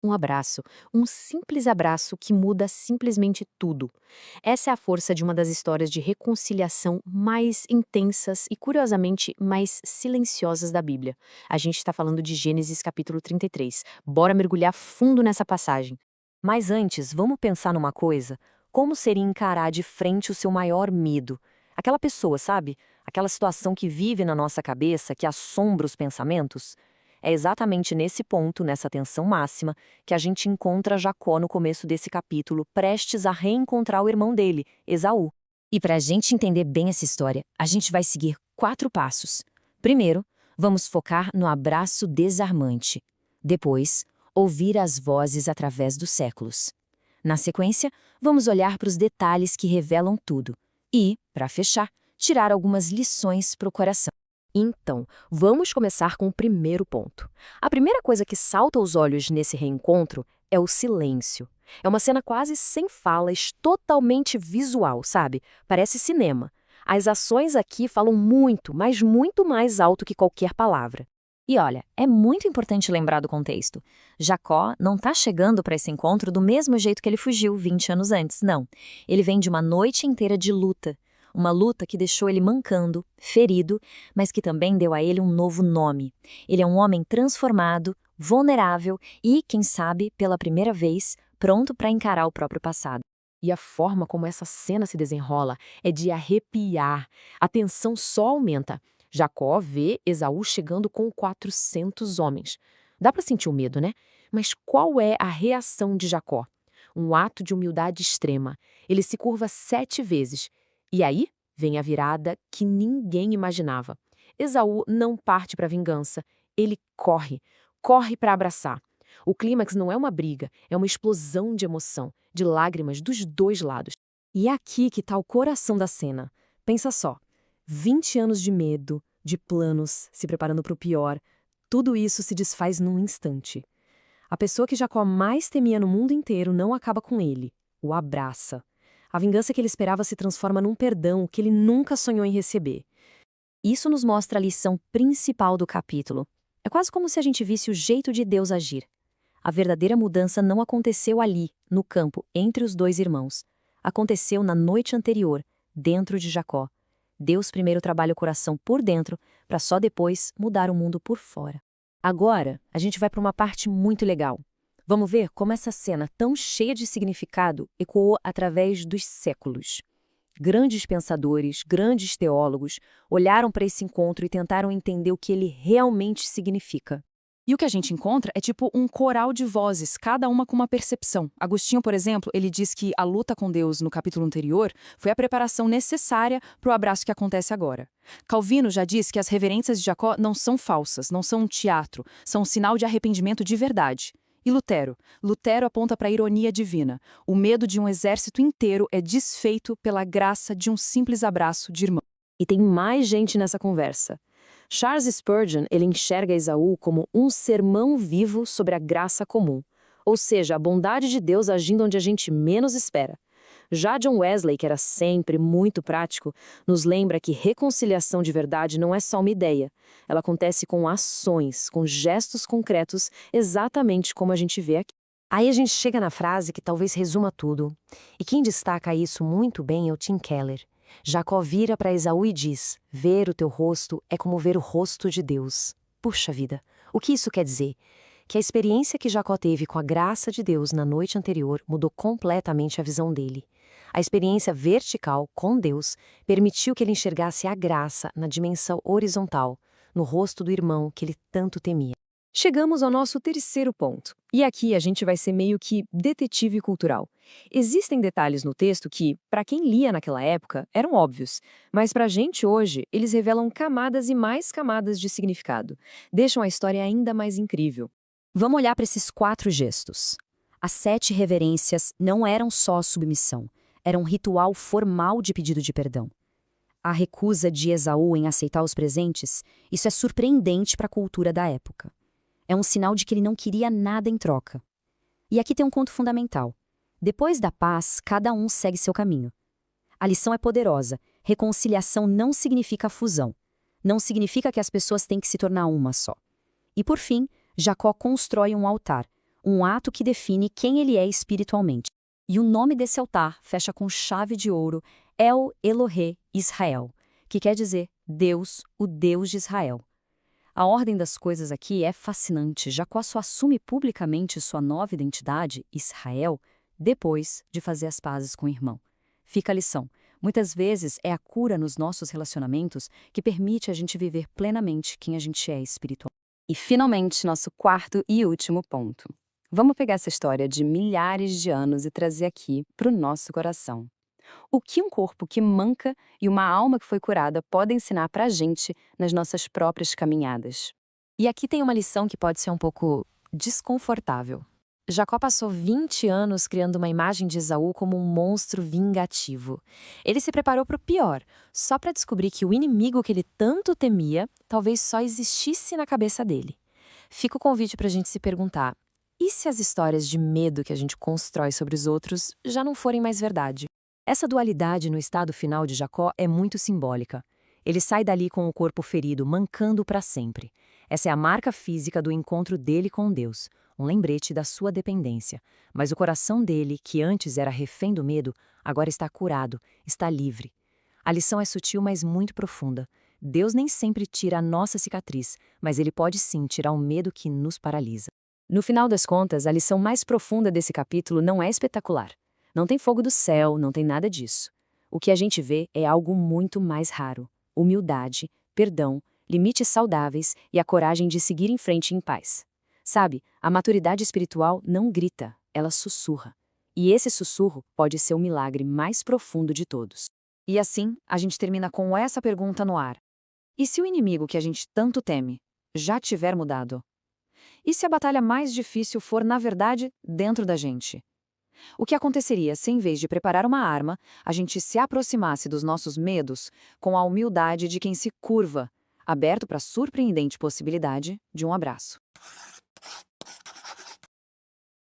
Um abraço, um simples abraço que muda simplesmente tudo. Essa é a força de uma das histórias de reconciliação mais intensas e, curiosamente, mais silenciosas da Bíblia. A gente está falando de Gênesis capítulo 33. Bora mergulhar fundo nessa passagem. Mas antes, vamos pensar numa coisa: como seria encarar de frente o seu maior medo? Aquela pessoa, sabe? Aquela situação que vive na nossa cabeça, que assombra os pensamentos? É exatamente nesse ponto, nessa tensão máxima, que a gente encontra Jacó no começo desse capítulo, prestes a reencontrar o irmão dele, Esaú. E para a gente entender bem essa história, a gente vai seguir 4 passos. Primeiro, vamos focar no abraço desarmante. Depois, ouvir as vozes através dos séculos. Na sequência, vamos olhar para os detalhes que revelam tudo. E, para fechar, tirar algumas lições para o coração. Então, vamos começar com o primeiro ponto. A primeira coisa que salta aos olhos nesse reencontro é o silêncio. É uma cena quase sem falas, totalmente visual, sabe? Parece cinema. As ações aqui falam muito, mas muito mais alto que qualquer palavra. E olha, é muito importante lembrar do contexto. Jacó não está chegando para esse encontro do mesmo jeito que ele fugiu 20 anos antes, não. Ele vem de uma noite inteira de luta. Uma luta que deixou ele mancando, ferido, mas que também deu a ele um novo nome. Ele é um homem transformado, vulnerável e, quem sabe, pela primeira vez, pronto para encarar o próprio passado. E a forma como essa cena se desenrola é de arrepiar. A tensão só aumenta. Jacó vê Esaú chegando com 400 homens. Dá para sentir o medo, né? Mas qual é a reação de Jacó? Um ato de humildade extrema. Ele se curva 7 vezes. E aí vem a virada que ninguém imaginava. Esaú não parte para vingança. Ele corre. Corre para abraçar. O clímax não é uma briga, é uma explosão de emoção, de lágrimas dos dois lados. E é aqui que está o coração da cena. Pensa só, 20 anos de medo, de planos, se preparando para o pior, tudo isso se desfaz num instante. A pessoa que Jacó mais temia no mundo inteiro não acaba com ele, o abraça. A vingança que ele esperava se transforma num perdão que ele nunca sonhou em receber. Isso nos mostra a lição principal do capítulo. É quase como se a gente visse o jeito de Deus agir. A verdadeira mudança não aconteceu ali, no campo, entre os dois irmãos. Aconteceu na noite anterior, dentro de Jacó. Deus primeiro trabalha o coração por dentro, para só depois mudar o mundo por fora. Agora, a gente vai para uma parte muito legal. Vamos ver como essa cena tão cheia de significado ecoou através dos séculos. Grandes pensadores, grandes teólogos olharam para esse encontro e tentaram entender o que ele realmente significa. E o que a gente encontra é tipo um coral de vozes, cada uma com uma percepção. Agostinho, por exemplo, ele diz que a luta com Deus no capítulo anterior foi a preparação necessária para o abraço que acontece agora. Calvino já diz que as reverências de Jacó não são falsas, não são um teatro, são um sinal de arrependimento de verdade. E Lutero? Lutero aponta para a ironia divina. O medo de um exército inteiro é desfeito pela graça de um simples abraço de irmão. E tem mais gente nessa conversa. Charles Spurgeon, ele enxerga Esaú como um sermão vivo sobre a graça comum, ou seja, a bondade de Deus agindo onde a gente menos espera. Já John Wesley, que era sempre muito prático, nos lembra que reconciliação de verdade não é só uma ideia. Ela acontece com ações, com gestos concretos, exatamente como a gente vê aqui. Aí a gente chega na frase que talvez resuma tudo. E quem destaca isso muito bem é o Tim Keller. Jacó vira para Esaú e diz: ver o teu rosto é como ver o rosto de Deus. Puxa vida, o que isso quer dizer? Que a experiência que Jacó teve com a graça de Deus na noite anterior mudou completamente a visão dele. A experiência vertical com Deus permitiu que ele enxergasse a graça na dimensão horizontal, no rosto do irmão que ele tanto temia. Chegamos ao nosso terceiro ponto. E aqui a gente vai ser meio que detetive cultural. Existem detalhes no texto que, para quem lia naquela época, eram óbvios, mas para a gente hoje, eles revelam camadas e mais camadas de significado. Deixam a história ainda mais incrível. Vamos olhar para esses 4 gestos. As 7 reverências não eram só submissão, era um ritual formal de pedido de perdão. A recusa de Esaú em aceitar os presentes, isso é surpreendente para a cultura da época. É um sinal de que ele não queria nada em troca. E aqui tem um ponto fundamental. Depois da paz, cada um segue seu caminho. A lição é poderosa. Reconciliação não significa fusão. Não significa que as pessoas têm que se tornar uma só. E por fim, Jacó constrói um altar. um ato que define quem ele é espiritualmente. E o nome desse altar fecha com chave de ouro El Elohe Israel, que quer dizer Deus, o Deus de Israel. A ordem das coisas aqui é fascinante. Jacó só assume publicamente sua nova identidade, Israel, depois de fazer as pazes com o irmão. Fica a lição. Muitas vezes é a cura nos nossos relacionamentos que permite a gente viver plenamente quem a gente é espiritual. E, finalmente, nosso quarto e último ponto. Vamos pegar essa história de milhares de anos e trazer aqui para o nosso coração. O que um corpo que manca e uma alma que foi curada podem ensinar para a gente nas nossas próprias caminhadas? E aqui tem uma lição que pode ser um pouco desconfortável. Jacó passou 20 anos criando uma imagem de Esaú como um monstro vingativo. Ele se preparou para o pior, só para descobrir que o inimigo que ele tanto temia talvez só existisse na cabeça dele. Fica o convite para a gente se perguntar: e se as histórias de medo que a gente constrói sobre os outros já não forem mais verdade? Essa dualidade no estado final de Jacó é muito simbólica. Ele sai dali com o corpo ferido, mancando para sempre. Essa é a marca física do encontro dele com Deus, um lembrete da sua dependência. Mas o coração dele, que antes era refém do medo, agora está curado, está livre. A lição é sutil, mas muito profunda. Deus nem sempre tira a nossa cicatriz, mas ele pode sim tirar o medo que nos paralisa. No final das contas, a lição mais profunda desse capítulo não é espetacular. Não tem fogo do céu, não tem nada disso. O que a gente vê é algo muito mais raro: humildade, perdão, limites saudáveis e a coragem de seguir em frente em paz. Sabe, a maturidade espiritual não grita, ela sussurra. E esse sussurro pode ser o milagre mais profundo de todos. E assim, a gente termina com essa pergunta no ar: e se o inimigo que a gente tanto teme já tiver mudado? E se a batalha mais difícil for, na verdade, dentro da gente? O que aconteceria se, em vez de preparar uma arma, a gente se aproximasse dos nossos medos com a humildade de quem se curva, aberto para a surpreendente possibilidade de um abraço?